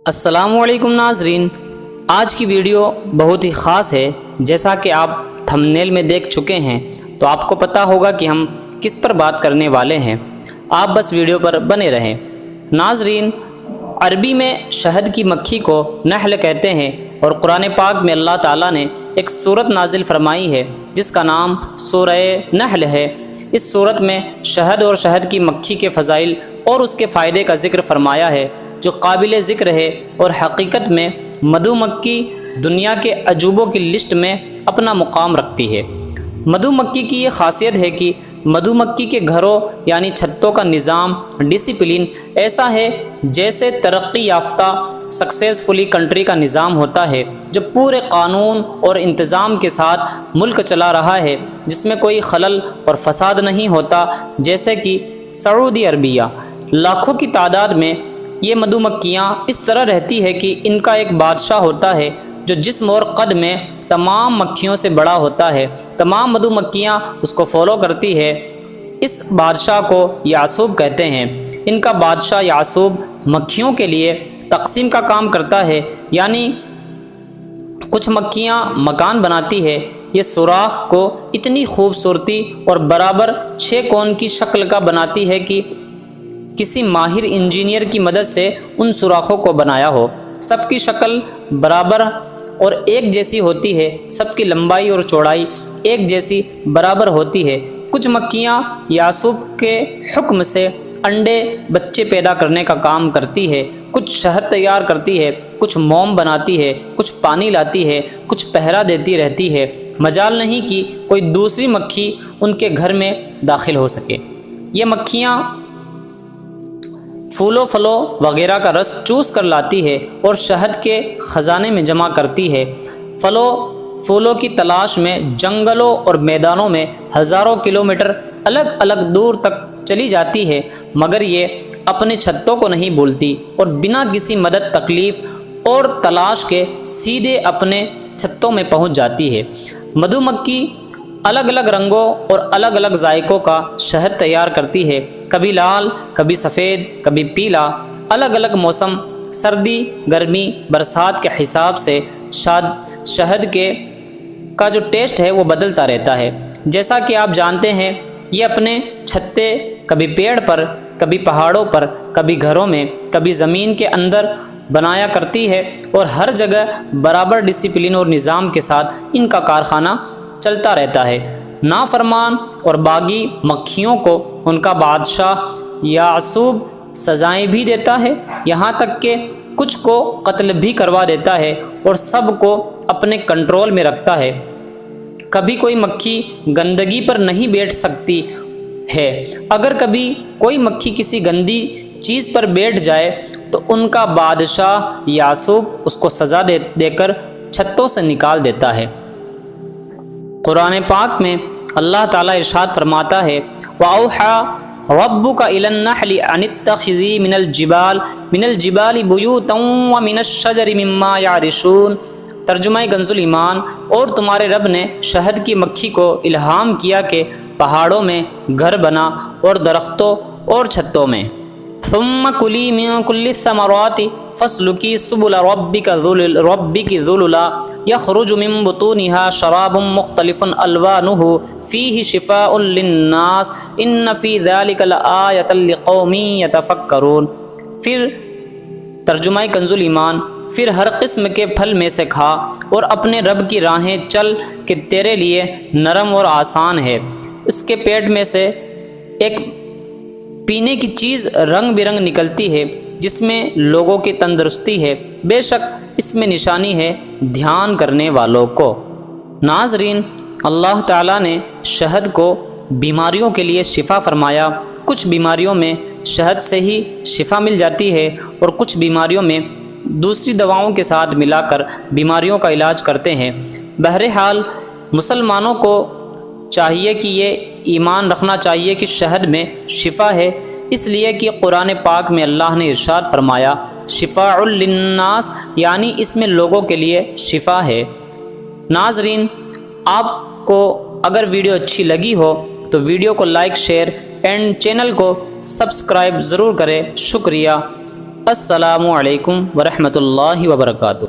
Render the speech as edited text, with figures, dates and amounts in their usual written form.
السلام علیکم ناظرین، آج کی ویڈیو بہت ہی خاص ہے۔ جیسا کہ آپ تھمبنیل میں دیکھ چکے ہیں تو آپ کو پتہ ہوگا کہ ہم کس پر بات کرنے والے ہیں۔ آپ بس ویڈیو پر بنے رہیں۔ ناظرین، عربی میں شہد کی مکھی کو نحل کہتے ہیں، اور قرآن پاک میں اللہ تعالیٰ نے ایک سورت نازل فرمائی ہے جس کا نام سورہ نحل ہے۔ اس سورت میں شہد اور شہد کی مکھی کے فضائل اور اس کے فائدے کا ذکر فرمایا ہے، جو قابل ذکر ہے، اور حقیقت میں مدھو مکھی دنیا کے عجوبوں کی لسٹ میں اپنا مقام رکھتی ہے۔ مدھو مکھی کی یہ خاصیت ہے کہ مدھو مکھی کے گھروں یعنی چھتوں کا نظام، ڈسپلن ایسا ہے جیسے ترقی یافتہ سکسیسفلی کنٹری کا نظام ہوتا ہے، جو پورے قانون اور انتظام کے ساتھ ملک چلا رہا ہے، جس میں کوئی خلل اور فساد نہیں ہوتا۔ جیسے کہ سعودی عربیہ، لاکھوں کی تعداد میں یہ مدھو مکھیاں اس طرح رہتی ہے کہ ان کا ایک بادشاہ ہوتا ہے جو جسم اور قد میں تمام مکھیوں سے بڑا ہوتا ہے۔ تمام مدھو مکھیاں اس کو فالو کرتی ہے۔ اس بادشاہ کو یعصوب کہتے ہیں۔ ان کا بادشاہ یعصوب مکھیوں کے لیے تقسیم کا کام کرتا ہے، یعنی کچھ مکھیاں مکان بناتی ہے۔ یہ سوراخ کو اتنی خوبصورتی اور برابر 6 کون کی شکل کا بناتی ہے کہ کسی ماہر انجینئر کی مدد سے ان سوراخوں کو بنایا ہو۔ سب کی شکل برابر اور ایک جیسی ہوتی ہے، سب کی لمبائی اور چوڑائی ایک جیسی برابر ہوتی ہے۔ کچھ مکھیاں یعصوب کے حکم سے انڈے بچے پیدا کرنے کا کام کرتی ہے، کچھ شہد تیار کرتی ہے، کچھ موم بناتی ہے، کچھ پانی لاتی ہے، کچھ پہرا دیتی رہتی ہے۔ مجال نہیں کہ کوئی دوسری مکھی ان کے گھر میں داخل ہو سکے۔ یہ مکھیاں پھولوں پھلوں وغیرہ کا رس چوس کر لاتی ہے اور شہد کے خزانے میں جمع کرتی ہے۔ پھولوں کی تلاش میں جنگلوں اور میدانوں میں ہزاروں کلومیٹر الگ الگ دور تک چلی جاتی ہے، مگر یہ اپنے چھتوں کو نہیں بھولتی اور بنا کسی مدد، تکلیف اور تلاش کے سیدھے اپنے چھتوں میں پہنچ جاتی ہے۔ مدھو مکھی الگ الگ رنگوں اور الگ الگ ذائقوں کا شہد تیار کرتی ہے، کبھی لال، کبھی سفید، کبھی پیلا۔ الگ الگ موسم، سردی، گرمی، برسات کے حساب سے شہد کا جو ٹیسٹ ہے وہ بدلتا رہتا ہے۔ جیسا کہ آپ جانتے ہیں، یہ اپنے چھتے کبھی پیڑ پر، کبھی پہاڑوں پر، کبھی گھروں میں، کبھی زمین کے اندر بنایا کرتی ہے، اور ہر جگہ برابر ڈسپلن اور نظام کے ساتھ ان کا کارخانہ چلتا رہتا ہے۔ نافرمان اور باغی مکھیوں کو ان کا بادشاہ یعصوب سزائیں بھی دیتا ہے، یہاں تک کہ کچھ کو قتل بھی کروا دیتا ہے اور سب کو اپنے کنٹرول میں رکھتا ہے۔ کبھی کوئی مکھی گندگی پر نہیں بیٹھ سکتی ہے۔ اگر کبھی کوئی مکھی کسی گندی چیز پر بیٹھ جائے تو ان کا بادشاہ یعصوب اس کو سزا دے کر چھتوں سے نکال دیتا ہے۔ قرآن پاک میں اللہ تعالیٰ ارشاد فرماتا ہے، وَأَوْحَىٰ رَبُّكَ إِلَى النَّحْلِ أَنِ اتَّخِذِي مِنَ الْجِبَالِ بُيُوتًا وَمِنَ الشَّجَرِ مِمَّا يَعْرِشُونَ۔ ترجمہ کنز ایمان، اور تمہارے رب نے شہد کی مکھی کو الہام کیا کہ پہاڑوں میں گھر بنا اور درختوں اور چھتوں میں۔ ثُمَّ كُلِي مِن كُلِّ الثَّمَرَاتِ فَاسْلُكِي سُبُلَ رَبِّكِ ذُلُلًا يَخْرُجُ مِن بُطُونِهَا شَرَابٌ مُخْتَلِفٌ أَلْوَانُهُ فِيهِ شِفَاءٌ لِلنَّاسِ إِنَّ فِي ذَلِكَ لَآيَةً لِقَوْمٍ يَتَفَكَّرُونَ۔ پھر ترجمہ کنز ایمان، پھر ہر قسم کے پھل میں سے کھا اور اپنے رب کی راہیں چل کہ تیرے لیے نرم اور آسان ہے۔ اس کے پیٹ میں سے ایک پینے کی چیز رنگ برنگ نکلتی ہے جس میں لوگوں کی تندرستی ہے، بے شک اس میں نشانی ہے دھیان کرنے والوں کو۔ ناظرین، اللہ تعالیٰ نے شہد کو بیماریوں کے لیے شفا فرمایا۔ کچھ بیماریوں میں شہد سے ہی شفا مل جاتی ہے، اور کچھ بیماریوں میں دوسری دواؤں کے ساتھ ملا کر بیماریوں کا علاج کرتے ہیں۔ بہرحال مسلمانوں کو چاہیے کہ یہ ایمان رکھنا چاہیے کہ شہد میں شفا ہے، اس لیے کہ قرآن پاک میں اللہ نے ارشاد فرمایا، شفاء للناس، یعنی اس میں لوگوں کے لیے شفا ہے۔ ناظرین، آپ کو اگر ویڈیو اچھی لگی ہو تو ویڈیو کو لائک، شیئر اینڈ چینل کو سبسکرائب ضرور کریں۔ شکریہ۔ السلام علیکم ورحمۃ اللہ وبرکاتہ۔